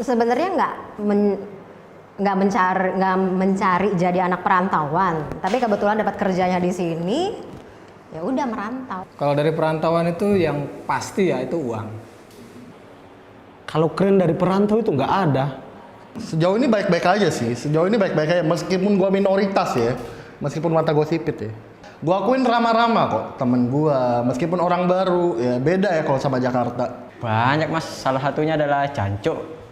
Sebenarnya nggak mencari jadi anak perantauan, tapi kebetulan dapat kerjanya di sini, ya udah merantau. Kalau dari perantauan itu yang pasti ya itu uang. Kalau keren dari perantau itu nggak ada. Sejauh ini baik-baik aja sih. Sejauh ini baik-baik aja. Meskipun gua minoritas ya. Meskipun mata gua sipit ya. Gua akuin ramah-ramah kok temen gua. Meskipun orang baru ya beda ya kalau sama Jakarta. Banyak mas, salah satunya adalah Jancuk.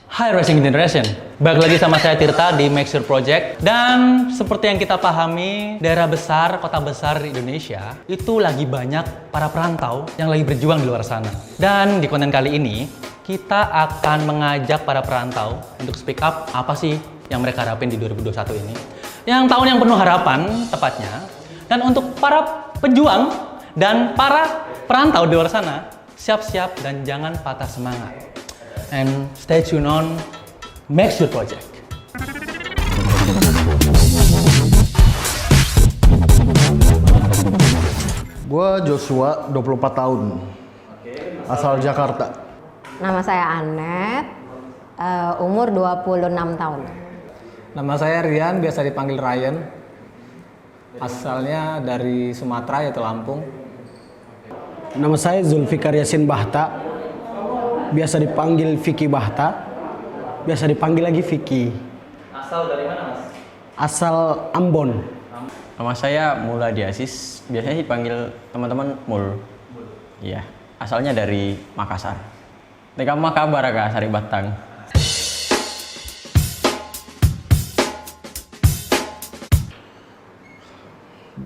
Hai Racing Generation, balik lagi sama saya Tirta di Make Sure Project. Dan seperti yang kita pahami, daerah besar, kota besar di Indonesia itu lagi banyak para perantau yang lagi berjuang di luar sana. Dan di konten kali ini, kita akan mengajak para perantau untuk speak up apa sih yang mereka harapin di 2021 ini. Yang tahun yang penuh harapan, tepatnya. Dan untuk para pejuang dan para perantau di luar sana, siap-siap dan jangan patah semangat. And stay tuned on Make Sure Project. Gua Joshua, 24 tahun. Asal Jakarta. Nama saya Anet, umur 26 tahun. Nama saya Rian, biasa dipanggil Ryan. Asalnya dari Sumatera yaitu Lampung. Nama saya Zulfikar Yasin Bahta, biasa dipanggil Vicky Bahta, biasa dipanggil lagi Vicky. Asal dari mana mas? Asal Ambon. Nama saya Mula Diasis, biasanya dipanggil teman-teman Mul. Iya, asalnya dari Makassar. Kamu apa kabar kak Sari Batang?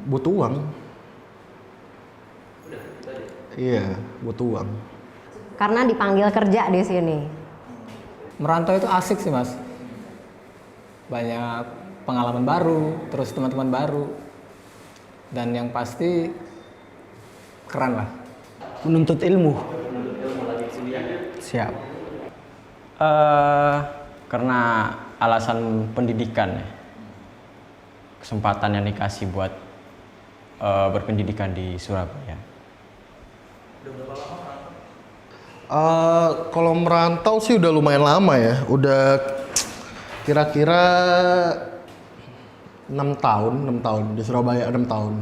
Butuh uang. Iya, butuh uang. Karena dipanggil kerja di sini. Merantau itu asik sih mas. Banyak pengalaman baru, terus teman-teman baru. Dan yang pasti keren lah. Menuntut ilmu. Siap. Karena alasan pendidikan ya. Kesempatan yang dikasih buat berpendidikan di Surabaya. Kalau merantau sih udah lumayan lama ya. Udah kira-kira 6 tahun di Surabaya 6 tahun.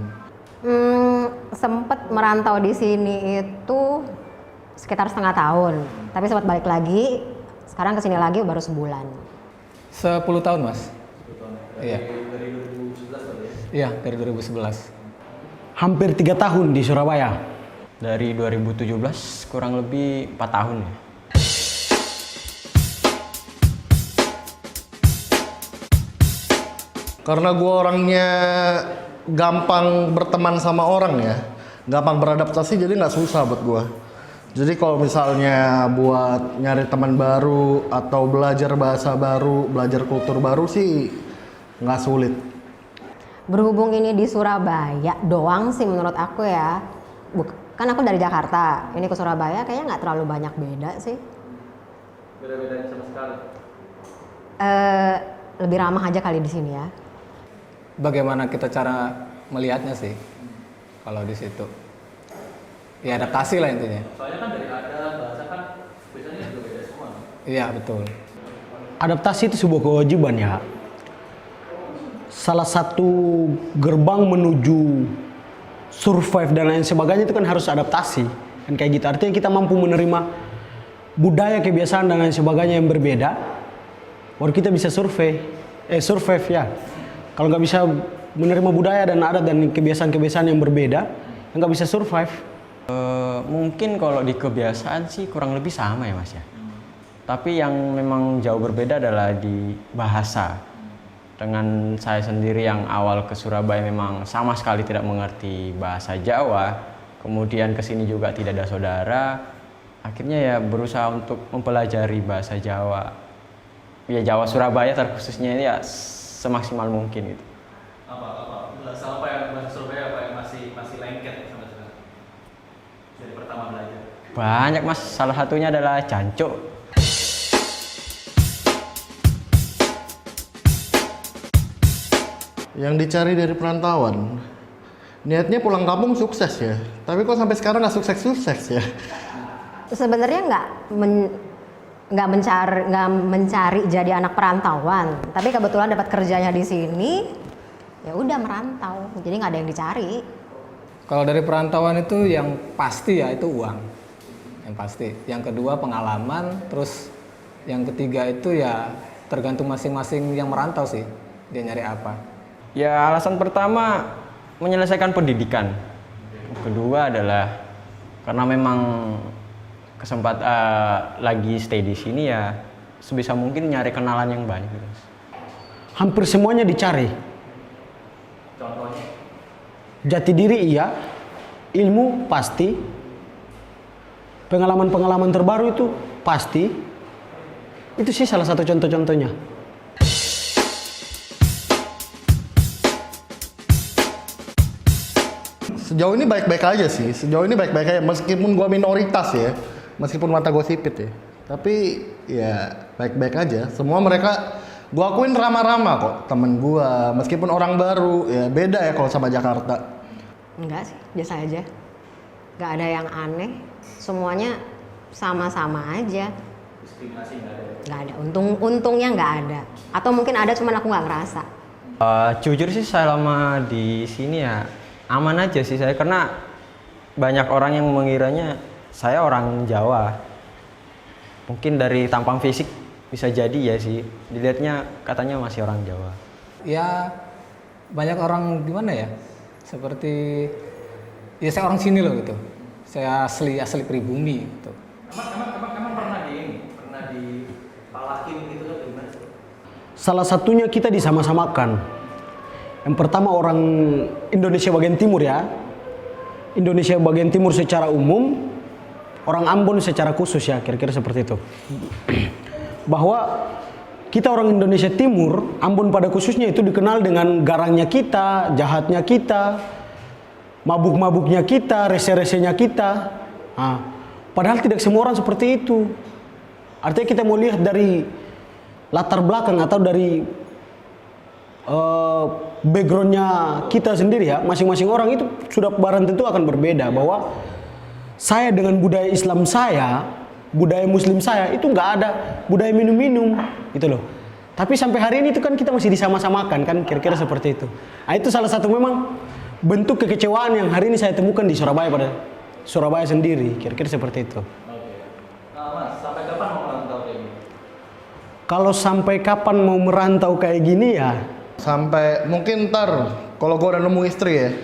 Sempet merantau di sini itu sekitar setengah tahun, tapi sempat balik lagi. Sekarang kesini lagi baru sebulan. 10 tahun mas. Iya. Iya, dari 2011. Hampir 3 tahun di Surabaya. Dari 2017 kurang lebih 4 tahun ya. Karena gue orangnya gampang berteman sama orang ya, gampang beradaptasi, jadi nggak susah buat gue. Jadi kalau misalnya buat nyari teman baru atau belajar bahasa baru, belajar kultur baru sih nggak sulit. Berhubung ini di Surabaya doang sih menurut aku ya. Kan aku dari Jakarta, ini ke Surabaya kayaknya nggak terlalu banyak beda sih. Beda-beda sama sekali. Lebih ramah aja kali di sini ya. Bagaimana kita cara melihatnya sih kalau di situ? Ya adaptasi lah intinya. Soalnya kan dari ada bahasa kan biasanya juga beda semua. Iya betul. Adaptasi itu sebuah kewajiban ya. Salah satu gerbang menuju survive dan lain sebagainya itu kan harus adaptasi. Kan kayak gitu. Artinya kita mampu menerima budaya, kebiasaan dan lain sebagainya yang berbeda. Baru kita bisa survive ya. Kalau nggak bisa menerima budaya dan adat dan kebiasaan-kebiasaan yang berbeda, nggak bisa survive. Mungkin kalau di kebiasaan sih kurang lebih sama ya mas ya. Tapi yang memang jauh berbeda adalah di bahasa. Dengan saya sendiri yang awal ke Surabaya memang sama sekali tidak mengerti bahasa Jawa. Kemudian kesini juga tidak ada saudara. Akhirnya ya berusaha untuk mempelajari bahasa Jawa. Ya Jawa Surabaya terkhususnya ya semaksimal mungkin gitu. Bahasa apa yang bahasa Surabaya apa yang masih lengket sampai sekarang? Dari pertama belajar. Banyak mas, salah satunya adalah Jancuk. Yang dicari dari perantauan, niatnya pulang kampung sukses ya. Tapi kok sampai sekarang nggak sukses-sukses ya? Sebenarnya nggak mencari jadi anak perantauan, tapi kebetulan dapat kerjanya di sini, ya udah merantau, jadi nggak ada yang dicari. Kalau dari perantauan itu yang pasti ya itu uang, yang pasti. Yang kedua pengalaman, terus yang ketiga itu ya tergantung masing-masing yang merantau sih, dia nyari apa. Ya alasan pertama menyelesaikan pendidikan. Kedua adalah karena memang lagi stay di sini ya sebisa mungkin nyari kenalan yang banyak. Hampir semuanya dicari. Contohnya? Jati diri iya, ilmu pasti, pengalaman-pengalaman terbaru itu pasti. Itu sih salah satu contoh-contohnya. Sejauh ini baik-baik aja sih. Sejauh ini baik-baik aja. Meskipun gua minoritas ya, meskipun mata gua sipit ya, tapi ya baik-baik aja. Semua mereka gua akuin ramah-ramah kok. Temen gua, meskipun orang baru ya beda ya kalau sama Jakarta. Enggak sih, biasa aja. Nggak ada yang aneh, semuanya sama-sama aja. Diskriminasi nggak ada? Nggak ada, untungnya nggak ada. Atau mungkin ada, cuman aku nggak ngerasa. Jujur sih selama di sini ya aman aja sih saya, karena banyak orang yang mengiranya saya orang Jawa. Mungkin dari tampang fisik bisa jadi ya sih, dilihatnya katanya masih orang Jawa. Ya banyak orang gimana ya, seperti ya saya orang sini loh gitu, saya asli pribumi gitu. Emang pernah dipalakin gitu atau gimana sih? Salah satunya kita disama-samakan. Yang pertama orang Indonesia bagian timur ya. Indonesia bagian timur secara umum, orang Ambon secara khusus ya, kira-kira seperti itu. Bahwa kita orang Indonesia Timur, Ambon pada khususnya itu dikenal dengan garangnya kita, jahatnya kita, mabuk-mabuknya kita, rese-resenya kita. Nah, padahal tidak semua orang seperti itu. Artinya kita mau lihat dari latar belakang atau dari backgroundnya kita sendiri ya, masing-masing orang itu sudah barang tentu akan berbeda. Bahwa saya dengan budaya Islam saya, budaya Muslim saya itu nggak ada budaya minum-minum gitu loh. Tapi sampai hari ini itu kan kita masih disama-samakan kan, kira-kira seperti itu. Nah, itu salah satu memang bentuk kekecewaan yang hari ini saya temukan di Surabaya sendiri, kira-kira seperti itu. Mas, sampai kapan mau merantau kayak gini? Kalau sampai kapan mau merantau kayak gini ya? Sampai mungkin ntar kalau gua udah nemu istri ya,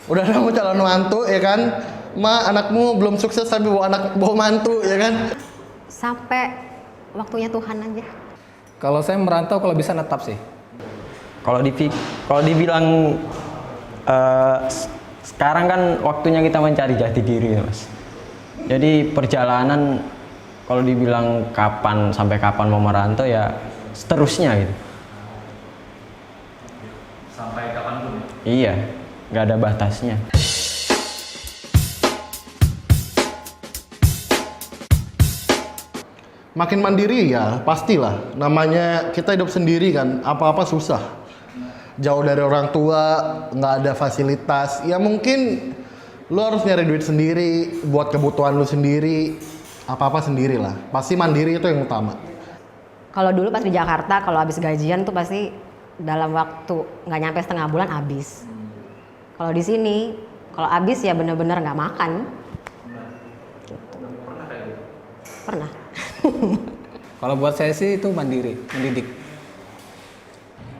udah nemu calon mantu ya kan, ma anakmu belum sukses tapi bawa mantu ya kan. Sampai waktunya Tuhan aja. Kalau saya merantau kalau bisa netap sih. Kalau dibilang sekarang kan waktunya kita mencari jati diri ya, Mas. Jadi perjalanan kalau dibilang sampai kapan mau merantau ya seterusnya gitu. Sampai kapanpun ya? Iya, nggak ada batasnya. Makin mandiri ya pastilah, namanya kita hidup sendiri kan, apa-apa susah. Jauh dari orang tua, nggak ada fasilitas, ya mungkin lu harus nyari duit sendiri, buat kebutuhan lu sendiri, apa-apa sendiri lah. Pasti mandiri itu yang utama. Kalau dulu pas di Jakarta, kalau habis gajian tuh pasti dalam waktu nggak nyampe setengah bulan habis. Kalau di sini, kalau habis ya bener-bener nggak makan. Gitu. Pernah kayak gitu? Pernah. Kalau buat saya sih itu mandiri, mendidik.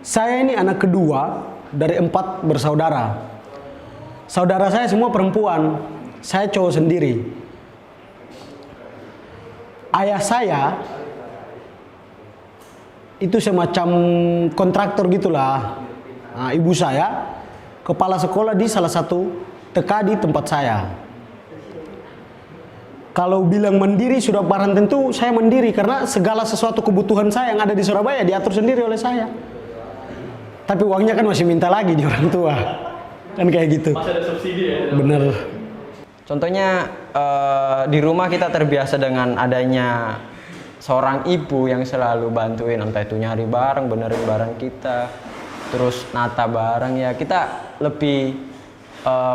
Saya ini anak kedua dari 4 bersaudara. Saudara saya semua perempuan, saya cowok sendiri. Ayah saya itu semacam kontraktor gitulah. Nah, ibu saya kepala sekolah di salah satu TK di tempat saya. Kalau bilang mandiri sudah barang tentu saya mandiri karena segala sesuatu kebutuhan saya yang ada di Surabaya diatur sendiri oleh saya. Tapi uangnya kan masih minta lagi di orang tua. Kan kayak gitu. Masih ada subsidi ya? Bener. Contohnya di rumah kita terbiasa dengan adanya seorang ibu yang selalu bantuin, entah itu nyari barang, benerin barang kita, terus nata barang ya. Kita lebih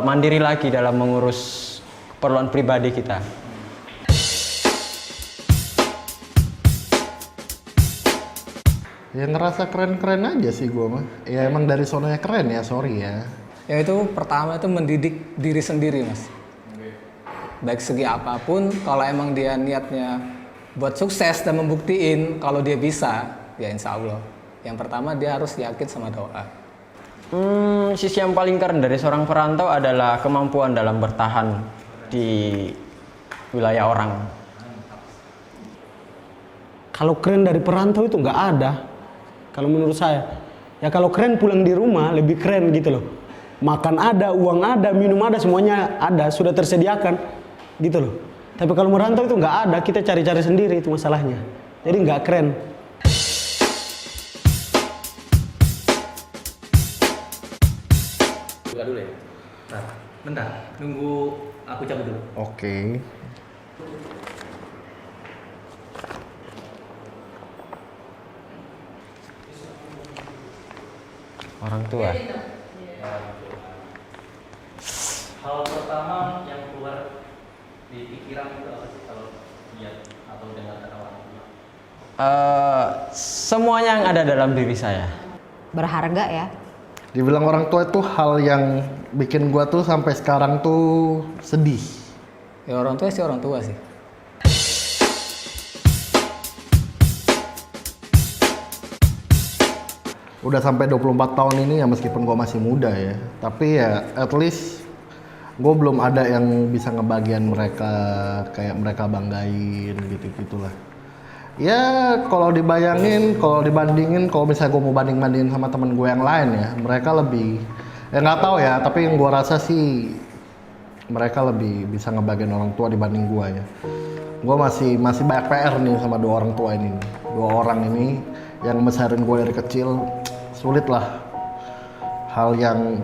mandiri lagi dalam mengurus keperluan pribadi kita. Ya ngerasa keren-keren aja sih gue mah. Ya emang dari sononya keren ya, sorry ya. Ya itu pertama itu mendidik diri sendiri mas. Baik segi apapun, kalau emang dia niatnya buat sukses dan membuktiin kalau dia bisa, ya insya Allah. Yang pertama dia harus yakin sama doa. Sisi yang paling keren dari seorang perantau adalah kemampuan dalam bertahan di wilayah orang. Kalau keren dari perantau itu nggak ada. Kalau menurut saya, ya kalau keren pulang di rumah lebih keren gitu loh. Makan ada, uang ada, minum ada, semuanya ada, sudah tersediakan gitu loh. Tapi kalau merantau itu nggak ada, kita cari-cari sendiri, itu masalahnya. Jadi nggak keren. Buka dulu ya. Nah, bentar, nunggu aku cabut dulu. Oke. Orang tua. Hal pertama yang keluar di pikiran itu apa sih kalau lihat atau dengar kata orang tua? Semuanya yang ada dalam diri saya. Berharga ya. Dibilang orang tua itu hal yang bikin gua tuh sampai sekarang tuh sedih. Ya orang tua sih orang tua sih. Udah sampai 24 tahun ini ya, meskipun gue masih muda ya, tapi ya at least gue belum ada yang bisa ngebagian mereka kayak mereka banggain gitu-gitulah. Ya kalau dibayangin, kalau dibandingin, kalau misalnya gue mau banding-bandingin sama temen gue yang lain ya, mereka lebih, ya nggak tahu ya, tapi yang gue rasa sih mereka lebih bisa ngebagian orang tua dibanding gue ya. Gue masih banyak PR nih sama dua orang tua ini, dua orang ini yang besarin gue dari kecil. Sulit lah, hal yang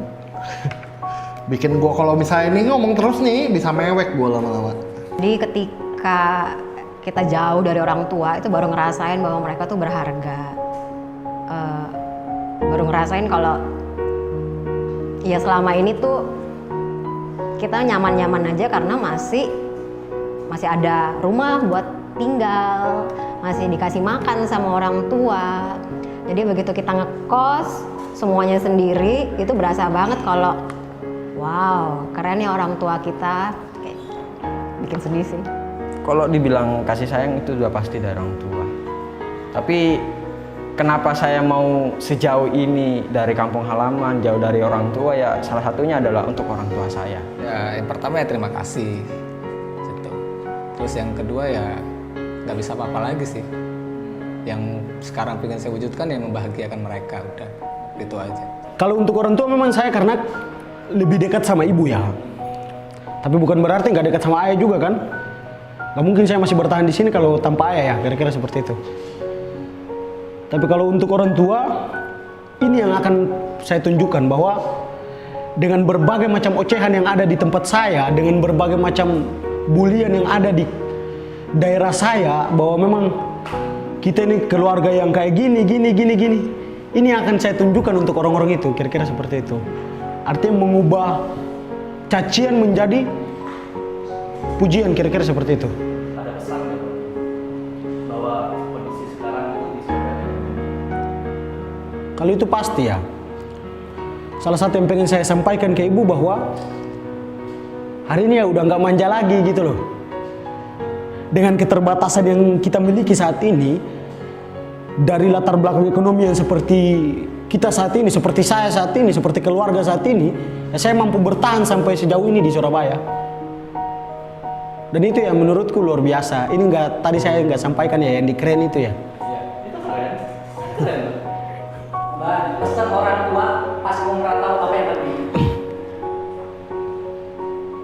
bikin gue kalau misalnya ini ngomong terus nih bisa mewek gue lama-lama. Jadi ketika kita jauh dari orang tua itu baru ngerasain bahwa mereka tuh berharga. Baru ngerasain kalau ya selama ini tuh kita nyaman-nyaman aja karena masih ada rumah buat tinggal, masih dikasih makan sama orang tua. Jadi begitu kita ngekos semuanya sendiri, itu berasa banget kalau wow, keren ya orang tua kita. Kayak bikin sedih sih. Kalau dibilang kasih sayang itu sudah pasti dari orang tua. Tapi kenapa saya mau sejauh ini dari kampung halaman, jauh dari orang tua, ya salah satunya adalah untuk orang tua saya. Ya yang pertama ya terima kasih. Gitu. Terus yang kedua ya nggak bisa apa-apa lagi sih. Yang sekarang pengen saya wujudkan yang membahagiakan mereka, udah gitu aja. Kalau untuk orang tua memang saya karena lebih dekat sama ibu ya. Tapi bukan berarti nggak dekat sama ayah juga kan. Nggak mungkin saya masih bertahan di sini kalau tanpa ayah ya, kira-kira seperti itu. Tapi kalau untuk orang tua, ini yang akan saya tunjukkan bahwa dengan berbagai macam ocehan yang ada di tempat saya, dengan berbagai macam bulian yang ada di daerah saya, bahwa memang kita ini keluarga yang kayak gini. Ini akan saya tunjukkan untuk orang-orang itu, kira-kira seperti itu. Artinya mengubah cacian menjadi pujian, kira-kira seperti itu. Ada pesan nggak Bro? Bahwa kondisi sekarang itu di Surabaya? Kalau itu pasti ya. Salah satu yang pengen saya sampaikan ke ibu bahwa hari ini ya udah nggak manja lagi gitu loh. Dengan keterbatasan yang kita miliki saat ini, dari latar belakang ekonomi yang seperti kita saat ini, seperti saya saat ini, seperti keluarga saat ini, ya saya mampu bertahan sampai sejauh ini di Surabaya. Dan itu ya menurutku luar biasa. Ini tadi saya nggak sampaikan ya yang di keren itu ya. Iya, itu keren. Keren. Mbak, pesan orang tua pas mau merantau apa yang lebih?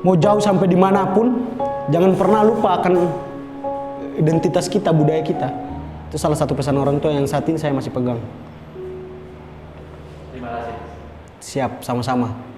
Mau jauh sampai dimanapun, jangan pernah lupa akan identitas kita, budaya kita. Itu salah satu pesan orang tua yang saat ini saya masih pegang. Terima kasih. Siap, sama-sama.